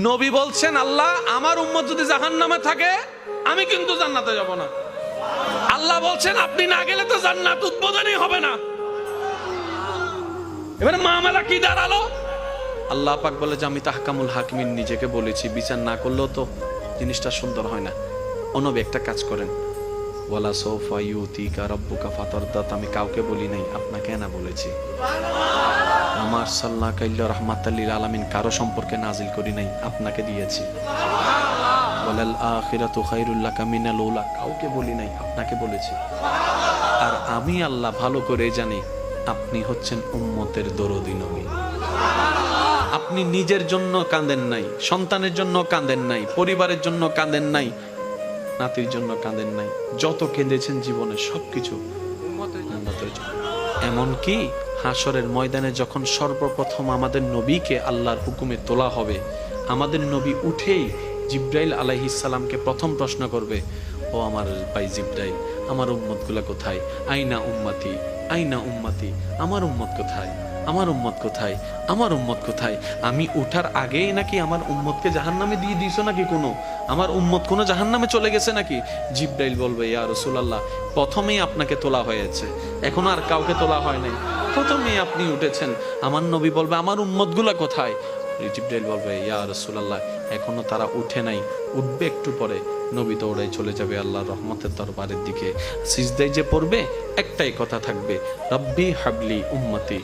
নবী বলছেন, আল্লাহ আমার উম্মত যদি জাহান্নামে থাকে আমি কিন্তু জান্নাতে যাব না। আল্লাহ বলছেন আপনি না গেলে তো জান্নাত উদ্বোধনই হবে না। এবারে মামলা কি দাঁড়ালো? আল্লাহ পাক বলে যে আমি তাহকামুল হাকিমিন নিজেকে বলেছি, বিচার না করলেও তো জিনিসটা সুন্দর হয় না। ও নবী একটা কাজ করেন, ওয়ালা সৌফা ইউতিকা রাব্বুকা ফাতারদাত, আমি কাউকে বলি নাই, আপনাকে না বলেছি। আমার সাল্লাল্লাহু আলাইহি রাহমাতাল লিল আলামিন কারো সম্পর্কে নাজিল করি নাই, আপনাকে দিয়েছি। ওয়ালাল আখিরাতু খায়রুল লাকা মিনাল উলা, কাউকে বলি নাই, আপনাকে বলেছি। আর আমি আল্লাহ ভালো করে জানি আপনি হচ্ছেন উম্মতের দরদি নবী। আপনি নিজের জন্য কাঁদেন নাই, সন্তানের জন্য কাঁদেন নাই, পরিবারের জন্য কাঁদেন নাই, নাতির জন্য কাঁদেন নাই, যত কেঁদেছেন জীবনে সবকিছু উম্মতের জন্য। এমনকি হাসরের ময়দানে যখন সর্বপ্রথম আমাদের নবীকে আল্লাহর হুকুমে তোলা হবে, আমাদের নবী উঠেই জিব্রাইল আলাইহিস সালামকে প্রথম প্রশ্ন করবে, ও আমার ভাই জিব্রাইল, আমার উম্মতগুলা কোথায়? আইনা উম্মতি, আইনা উম্মতি, আমার উম্মত কোথায়? আমার উম্মত কোথায়? আমার উম্মত কোথায়? আমি উঠার আগেই নাকি আমার উম্মতকে জাহান্নামে দিয়ে দিয়েছো নাকি? কোনো আমার উম্মত কোনো জাহান্নামে চলে গেছে নাকি? জিব্রাইল বলবে, ইয়া রাসূলুল্লাহ, প্রথমেই আপনাকে তোলা হয়েছে, এখন আর কাউকে তোলা হয় নাই, প্রথমেই আপনি উঠেছেন। আমার নবী বলবে, আমার উম্মতগুলা কোথায়? জিব্রাইল বলবে, ইয়া রাসূলুল্লাহ, এখনো তারা উঠে নাই, উঠবে একটু পরে। নবী দৌড়াই চলে যাবে আল্লাহর রহমতের দরবারের দিকে। সিজদায় যে পড়বে একটাই কথা থাকবে, রব্বি হাবলি উম্মতি।